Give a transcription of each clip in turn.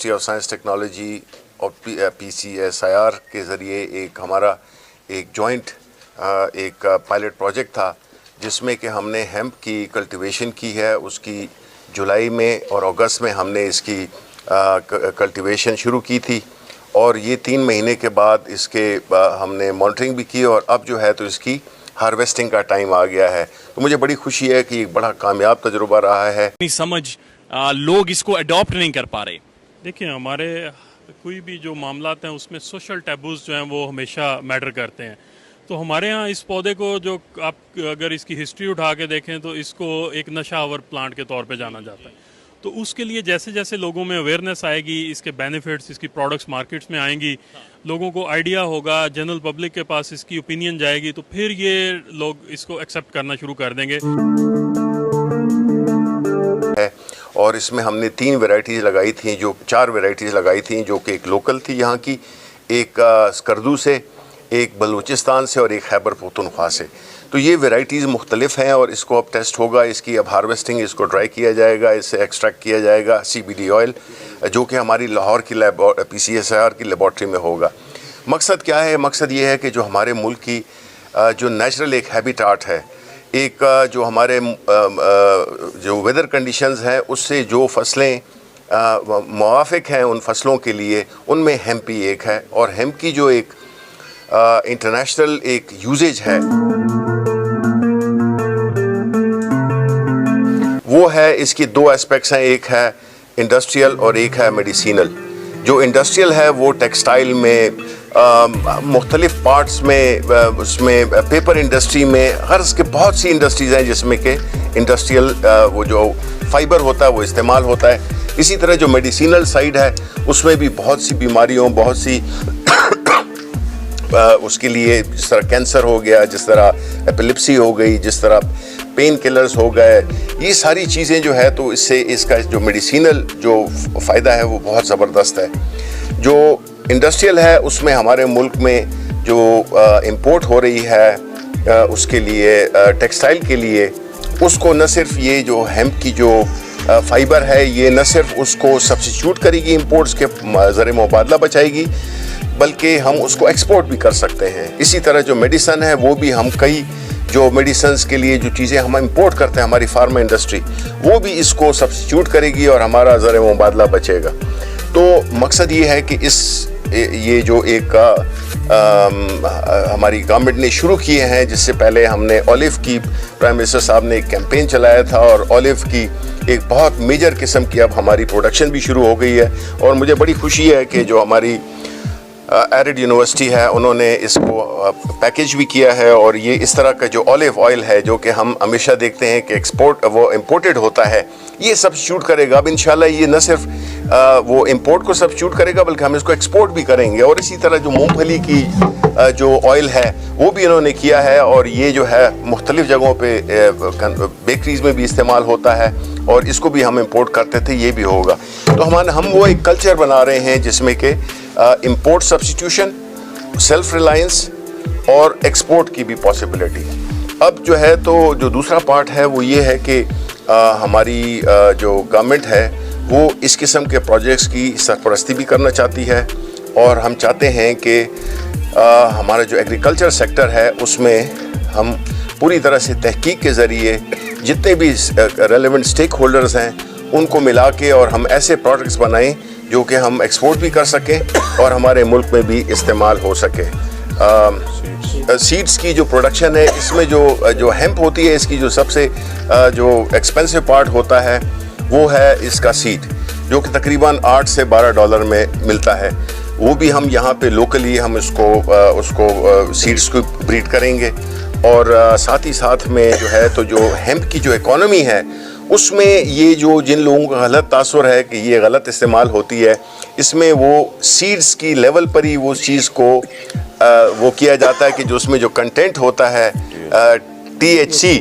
University of science technology اور PCSIR کے ذریعے ایک ہمارا ایک جوائنٹ ایک پائلٹ پروجیکٹ تھا جس میں کہ ہم نے ہیمپ کی کلٹیویشن کی ہے. اس کی جولائی میں اور اگست میں ہم نے اس کی کلٹیویشن شروع کی تھی اور یہ 3 مہینے کے بعد اس کے ہم نے مانیٹرنگ بھی کی اور اب جو ہے تو اس کی ہارویسٹنگ کا ٹائم آ گیا ہے. تو مجھے بڑی خوشی ہے کہ ایک بڑا کامیاب تجربہ رہا ہے. سمجھ لوگ اس کو اڈاپٹ نہیں کر پا رہے. دیکھیں ہمارے کوئی بھی جو معاملات ہیں اس میں سوشل ٹیبوز جو ہیں وہ ہمیشہ میٹر کرتے ہیں. تو ہمارے ہاں اس پودے کو جو آپ اگر اس کی ہسٹری اٹھا کے دیکھیں تو اس کو ایک نشہ آور پلانٹ کے طور پہ جانا جاتا ہے. تو اس کے لیے جیسے جیسے لوگوں میں اویئرنیس آئے گی, اس کے بینیفٹس, اس کی پروڈکٹس مارکیٹس میں آئیں گی, لوگوں کو آئیڈیا ہوگا, جنرل پبلک کے پاس اس کی اوپینین جائے گی, تو پھر یہ لوگ اس کو ایکسیپٹ کرنا شروع کر دیں گے. اور اس میں ہم نے 3 ویرائٹیز لگائی تھیں, جو 4 ویرائٹیز لگائی تھیں جو کہ ایک لوکل تھی یہاں کی, ایک اسکردو سے, ایک بلوچستان سے اور ایک خیبر پختونخوا سے. تو یہ ویرائٹیز مختلف ہیں اور اس کو اب ٹیسٹ ہوگا, اس کی اب ہارویسٹنگ, اس کو ڈرائی کیا جائے گا, اس سے ایکسٹریکٹ کیا جائے گا CBD آئل جو کہ ہماری لاہور کی PCSIR کی لیبارٹری میں ہوگا. مقصد کیا ہے؟ مقصد یہ ہے کہ جو ہمارے ملک کی جو نیچرل ایک ہیبیٹاٹ ہے, ایک جو ہمارے جو ویدر کنڈیشنز ہیں اس سے جو فصلیں موافق ہیں ان فصلوں کے لیے, ان میں ہیمپ ہی ایک ہے. اور ہیمپ کی جو ایک انٹرنیشنل ایک یوزیج ہے وہ ہے, اس کی 2 اسپیکٹس ہیں, ایک ہے انڈسٹریل اور ایک ہے میڈیسینل. جو انڈسٹریل ہے وہ ٹیکسٹائل میں, مختلف پارٹس میں, اس میں پیپر انڈسٹری میں, غرض کے بہت سی انڈسٹریز ہیں جس میں کہ انڈسٹریل وہ جو فائبر ہوتا ہے وہ استعمال ہوتا ہے. اسی طرح جو میڈیسینل سائیڈ ہے اس میں بھی بہت سی بیماریوں, بہت سی اس کے لیے, جس طرح کینسر ہو گیا, جس طرح ایپیلیپسی ہو گئی, جس طرح پین کلرز ہو گئے, یہ ساری چیزیں جو ہے تو اس سے اس کا جو میڈیسینل جو فائدہ ہے وہ بہت زبردست ہے. جو انڈسٹریل ہے اس میں ہمارے ملک میں جو امپورٹ ہو رہی ہے اس کے لیے, ٹیکسٹائل کے لیے, اس کو نہ صرف یہ جو ہیمپ کی جو فائبر ہے یہ نہ صرف اس کو سبسٹیچیوٹ کرے گی, امپورٹس کے ذریعے مبادلہ بچائے گی, بلکہ ہم اس کو ایکسپورٹ بھی کر سکتے ہیں. اسی طرح جو میڈیسن ہے وہ بھی ہم کئی جو میڈیسنز کے لیے جو چیزیں ہم امپورٹ کرتے ہیں, ہماری فارما انڈسٹری وہ بھی اس کو سبسٹیچیوٹ کرے گی اور ہمارا ذریعہ مبادلہ بچے گا. تو مقصد یہ ہے کہ یہ جو ایک ہماری گورنمنٹ نے شروع کیے ہیں, جس سے پہلے ہم نے اولیو کی, پرائم منسٹر صاحب نے ایک کیمپین چلایا تھا اور اولیو کی ایک بہت میجر قسم کی اب ہماری پروڈکشن بھی شروع ہو گئی ہے. اور مجھے بڑی خوشی ہے کہ جو ہماری ایرڈ یونیورسٹی ہے انہوں نے اس کو پیکیج بھی کیا ہے, اور یہ اس طرح کا جو اولیو آئل ہے جو کہ ہم ہمیشہ دیکھتے ہیں کہ وہ امپورٹڈ ہوتا ہے, یہ سبسٹیچیوٹ کرے گا. اب انشاءاللہ یہ نہ صرف وہ امپورٹ کو سبسٹیچیوٹ کرے گا بلکہ ہم اس کو ایکسپورٹ بھی کریں گے. اور اسی طرح جو مونگ پھلی کی جو آئل ہے وہ بھی انہوں نے کیا ہے, اور یہ جو ہے مختلف جگہوں پہ بیکریز میں بھی استعمال ہوتا ہے, اور اس کو بھی ہم امپورٹ کرتے تھے, یہ بھی ہوگا. تو ہم وہ ایک کلچر بنا رہے ہیں جس میں کہ امپورٹ سبسٹیٹیوشن, سیلف ریلائنس اور ایکسپورٹ کی بھی پاسبلٹی. اب جو ہے تو جو دوسرا پارٹ ہے وہ یہ ہے کہ ہماری جو گورنمنٹ ہے وہ اس قسم کے پروجیکٹس کی سرپرستی بھی کرنا چاہتی ہے, اور ہم چاہتے ہیں کہ ہمارا جو ایگریکلچر سیکٹر ہے اس میں ہم پوری طرح سے تحقیق کے ذریعے جتنے بھی ریلیونٹ اسٹیک ہولڈرز ہیں ان کو ملا کے اور ہم ایسے پروڈکٹس بنائیں جو کہ ہم ایکسپورٹ بھی کر سکیں اور ہمارے ملک میں بھی استعمال ہو سکے. سیڈز کی جو پروڈکشن ہے اس میں جو ہیمپ ہوتی ہے اس کی جو سب سے جو ایکسپینسو پارٹ ہوتا ہے وہ ہے اس کا سیڈ, جو کہ تقریباً $8 سے $12 میں ملتا ہے. وہ بھی ہم یہاں پہ لوکلی ہم اس کو سیڈز کو بریڈ کریں گے, اور ساتھ ہی ساتھ میں جو ہے تو جو ہیمپ کی جو اکانومی ہے اس میں یہ جو جن لوگوں کا غلط تاثر ہے کہ یہ غلط استعمال ہوتی ہے, اس میں وہ سیڈز کی لیول پر ہی وہ چیز کو وہ کیا جاتا ہے کہ جو اس میں جو کنٹینٹ ہوتا ہے THC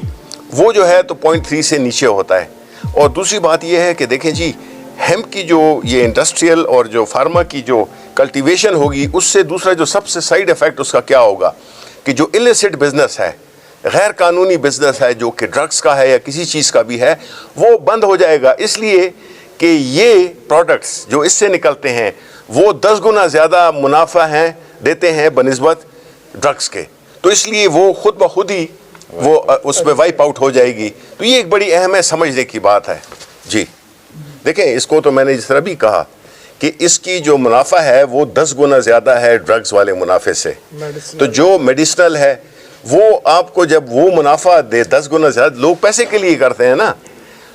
وہ جو ہے تو 0.3 سے نیچے ہوتا ہے. اور دوسری بات یہ ہے کہ دیکھیں جی, ہیمپ کی جو یہ انڈسٹریل اور جو فارما کی جو کلٹیویشن ہوگی اس سے دوسرا جو سب سے سائیڈ ایفیکٹ اس کا کیا ہوگا کہ جو illicit بزنس ہے, غیر قانونی بزنس ہے جو کہ ڈرگس کا ہے یا کسی چیز کا بھی ہے, وہ بند ہو جائے گا. اس لیے کہ یہ پروڈکٹس جو اس سے نکلتے ہیں وہ 10 گنا زیادہ منافع دیتے ہیں بنسبت ڈرگس کے، تو اس لیے وہ خود بخود ہی وہ اس میں وائپ آؤٹ ہو جائے گی. تو یہ ایک بڑی اہم ہے، سمجھنے کی بات ہے. جی دیکھیں اس کو تو میں نے جس طرح بھی کہا کہ اس کی جو منافع ہے وہ 10 گنا زیادہ ہے ڈرگز والے منافع سے. تو جو میڈیسنل ہے وہ آپ کو جب وہ منافع دے 10 گنا زیادہ، لوگ پیسے کے لیے کرتے ہیں نا،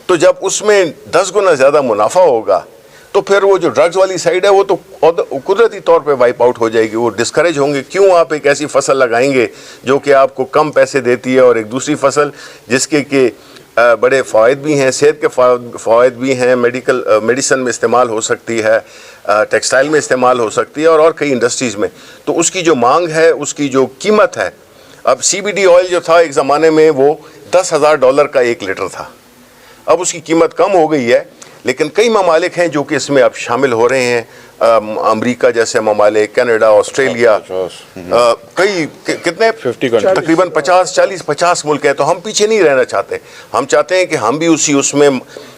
تو جب اس میں 10 گنا زیادہ منافع ہوگا تو پھر وہ جو ڈرگز والی سائڈ ہے وہ تو قدرتی طور پہ وائپ آؤٹ ہو جائے گی. وہ ڈسکریج ہوں گے. کیوں آپ ایک ایسی فصل لگائیں گے جو کہ آپ کو کم پیسے دیتی ہے، اور ایک دوسری فصل جس کے کہ بڑے فوائد بھی ہیں، صحت کے فوائد بھی ہیں، میڈیسن میں استعمال ہو سکتی ہے، ٹیکسٹائل میں استعمال ہو سکتی ہے، اور کئی انڈسٹریز میں. تو اس کی جو مانگ ہے، اس کی جو قیمت ہے، اب CBD آئل جو تھا ایک زمانے میں وہ $10,000 کا 1 لیٹر تھا. اب اس کی قیمت کم ہو گئی ہے، لیکن کئی ممالک ہیں جو کہ اس میں اب شامل ہو رہے ہیں. امریکہ جیسے ممالک، کینیڈا، آسٹریلیا، کئی کتنے تقریباً 50 ملک ہیں. تو ہم پیچھے نہیں رہنا چاہتے. ہم چاہتے ہیں کہ ہم بھی اس میں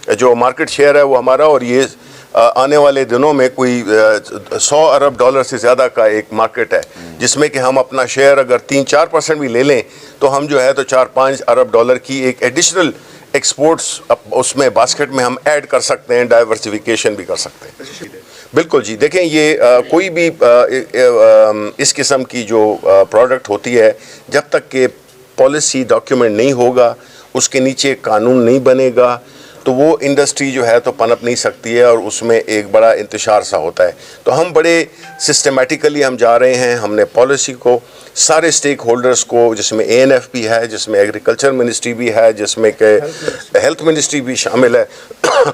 جو مارکیٹ شیئر ہے وہ ہمارا، اور یہ آنے والے دنوں میں کوئی $100 ارب سے زیادہ کا ایک مارکیٹ ہے، جس میں کہ ہم اپنا شیئر اگر 3-4% بھی لے لیں تو ہم جو ہے تو $4-5 ارب کی ایک ایڈیشنل ایکسپورٹس اس میں باسکٹ میں ہم ایڈ کر سکتے ہیں، ڈائیورسیفیکیشن بھی کر سکتے ہیں. بالکل جی. دیکھیں یہ کوئی بھی اس قسم کی جو پروڈکٹ ہوتی ہے، جب تک کہ پالیسی ڈاکیومنٹ نہیں ہوگا، اس کے نیچے قانون نہیں بنے گا، تو وہ انڈسٹری جو ہے تو پنپ نہیں سکتی ہے، اور اس میں ایک بڑا انتشار سا ہوتا ہے. تو ہم بڑے سسٹمیٹیکلی ہم جا رہے ہیں. ہم نے پالیسی کو سارے سٹیک ہولڈرز کو، جس میں ANF بھی ہے، جس میں ایگریکلچر منسٹری بھی ہے، جس میں کہ ہیلتھ منسٹری بھی شامل ہے،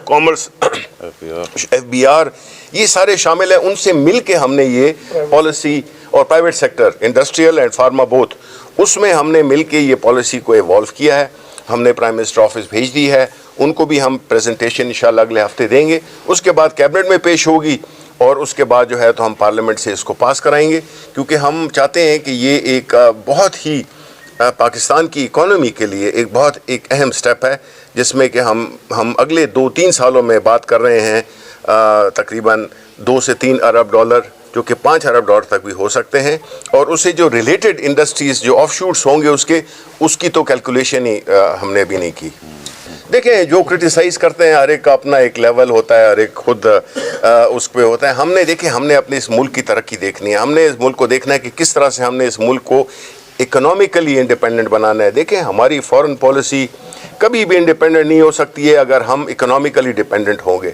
کامرس، FBR، یہ سارے شامل ہیں. ان سے مل کے ہم نے یہ پالیسی، اور private sector, industrial and pharma both, اس میں ہم نے مل کے یہ پالیسی کو ایوالو کیا ہے. ہم نے پرائم منسٹر آفس بھیج دی ہے. ان کو بھی ہم پریزنٹیشن انشاءاللہ اگلے ہفتے دیں گے. اس کے بعد کیبنٹ میں پیش ہوگی، اور اس کے بعد جو ہے تو ہم پارلیمنٹ سے اس کو پاس کرائیں گے، کیونکہ ہم چاہتے ہیں کہ یہ ایک بہت ہی پاکستان کی اکانومی کے لیے ایک اہم سٹیپ ہے، جس میں کہ ہم اگلے 2-3 سالوں میں بات کر رہے ہیں تقریباً $2 سے $3 ارب، جو کہ $5 ارب تک بھی ہو سکتے ہیں. اور اسے جو ریلیٹڈ انڈسٹریز جو آف شوٹس ہوں گے اس کی تو کیلکولیشن ہی ہم نے ابھی نہیں کی. دیکھیں جو کرٹیسائز کرتے ہیں، ہر ایک کا اپنا ایک لیول ہوتا ہے، ہر ایک خود اس پہ ہوتا ہے. ہم نے اپنے اس ملک کی ترقی دیکھنی ہے. ہم نے اس ملک کو دیکھنا ہے کہ کس طرح سے ہم نے اس ملک کو اکنامکلی انڈیپینڈنٹ بنانا ہے. دیکھیں ہماری فارن پالیسی کبھی بھی انڈیپینڈنٹ نہیں ہو سکتی ہے اگر ہم اکنامکلی ڈیپینڈنٹ ہوں گے.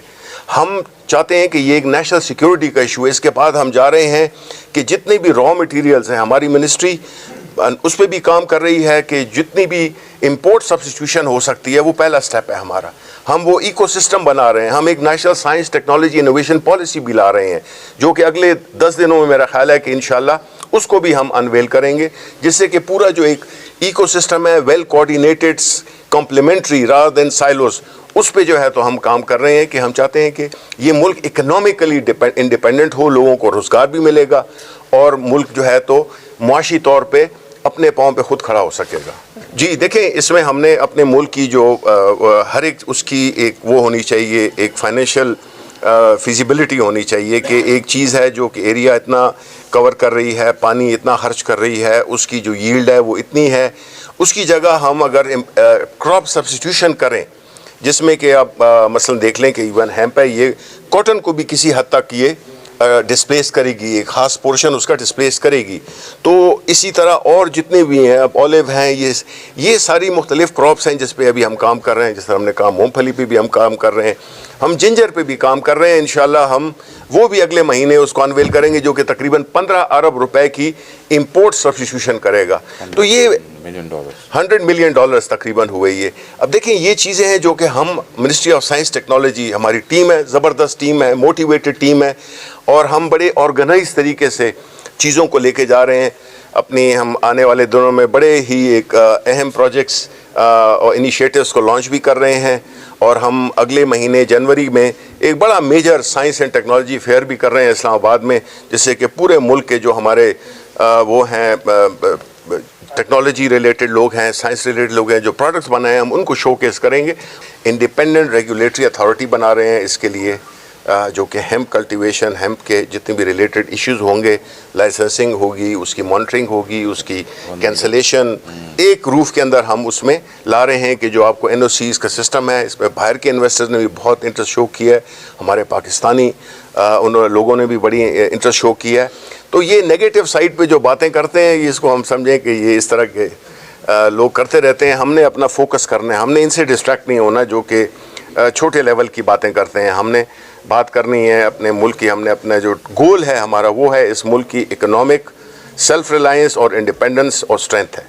ہم چاہتے ہیں کہ یہ ایک نیشنل سیکیورٹی کا ایشو ہے. اس کے بعد ہم جا رہے ہیں کہ جتنے بھی را مٹیریلز ہیں، ہماری منسٹری اس پہ بھی کام کر رہی ہے کہ جتنی بھی امپورٹ سبسٹیٹیوشن ہو سکتی ہے، وہ پہلا سٹیپ ہے ہمارا. ہم وہ ایکو سسٹم بنا رہے ہیں. ہم ایک national science technology innovation policy بھی لا رہے ہیں، جو کہ اگلے 10 دنوں میں میرا خیال ہے کہ انشاءاللہ اس کو بھی ہم انویل کریں گے، جس سے کہ پورا جو ایک ایکو سسٹم ہے، well coordinated, complementary rather than silos, اس پہ جو ہے تو ہم کام کر رہے ہیں کہ ہم چاہتے ہیں کہ یہ ملک اکنامکلی انڈیپینڈنٹ ہو، لوگوں کو روزگار بھی ملے گا، اور ملک جو ہے تو معاشی طور پہ اپنے پاؤں پہ خود کھڑا ہو سکے گا. جی دیکھیں اس میں ہم نے اپنے ملک کی جو ہر ایک اس کی ایک وہ ہونی چاہیے، ایک فائنینشیل فیزیبلٹی ہونی چاہیے کہ ایک چیز ہے جو کہ ایریا اتنا کور کر رہی ہے، پانی اتنا خرچ کر رہی ہے، اس کی جو ییلڈ ہے وہ اتنی ہے. اس کی جگہ ہم اگر کراپ سبسٹیٹیوشن کریں، جس میں کہ آپ مثلا دیکھ لیں کہ ایون ہیمپ ہے، یہ کاٹن کو بھی کسی حد تک یہ ڈسپلیس کرے گی، ایک خاص پورشن اس کا ڈسپلیس کرے گی. تو اسی طرح اور جتنے بھی ہیں، اب اولیو ہیں، یہ ساری مختلف کراپس ہیں جس پہ ابھی ہم کام کر رہے ہیں. جس طرح ہم نے کہا مونگ پھلی پہ بھی ہم کام کر رہے ہیں، ہم جنجر پہ بھی کام کر رہے ہیں. انشاءاللہ ہم وہ بھی اگلے مہینے اس کو انویل کریں گے، جو کہ تقریباً $15 ارب کی امپورٹ سبسٹیٹیوشن کرے گا. تو یہ $100 ملین تقریباً ہوئے. یہ اب دیکھیں یہ چیزیں ہیں جو کہ ہم منسٹری آف سائنس ٹیکنالوجی، ہماری ٹیم ہے، زبردست ٹیم ہے، موٹیویٹڈ ٹیم ہے، اور ہم بڑے آرگنائز طریقے سے چیزوں کو لے کے جا رہے ہیں. ہم آنے والے دنوں میں بڑے ہی ایک اہم پروجیکٹس اور انیشیٹوز کو لانچ بھی کر رہے ہیں، اور ہم اگلے مہینے جنوری میں ایک بڑا major science and technology fair بھی کر رہے ہیں اسلام آباد میں، جس سے کہ پورے ملک کے جو ہمارے وہ ہیں ٹیکنالوجی ریلیٹڈ لوگ ہیں, سائنس ریلیٹڈ لوگ ہیں, جو پروڈکٹس بنائے ہیں ہم ان کو شو کیس کریں گے. انڈیپینڈنٹ ریگولیٹری اتھارٹی بنا رہے ہیں اس کے لیے, جو کہ ہیمپ کلٹیویشن, ہیمپ کے جتنے بھی ریلیٹڈ ایشوز ہوں گے, لائسنسنگ ہوگی, اس کی مانیٹرنگ ہوگی, اس کی کینسلیشن, ایک روف کے اندر ہم اس میں لا رہے ہیں کہ جو آپ کو این او سیز کا سسٹم ہے, اس میں باہر کے انویسٹرز نے بھی بہت انٹرسٹ شو کیا ہے, ہمارے پاکستانی ان لوگوں نے بھی بڑی انٹرسٹ شو کیا ہے. تو یہ نیگیٹو سائڈ پہ جو باتیں کرتے ہیں, اس کو ہم سمجھیں کہ یہ اس طرح کے لوگ کرتے رہتے ہیں. ہم نے اپنا فوکس کرنا ہے, ہم نے ان سے ڈسٹریکٹ نہیں ہونا جو کہ چھوٹے لیول کی باتیں کرتے ہیں. ہم نے بات کرنی ہے اپنے ملک کی, ہم نے اپنا جو گول ہے ہمارا وہ ہے اس ملک کی اکنامک سیلف ریلائنس اور انڈیپینڈنس اور اسٹرینتھ ہے.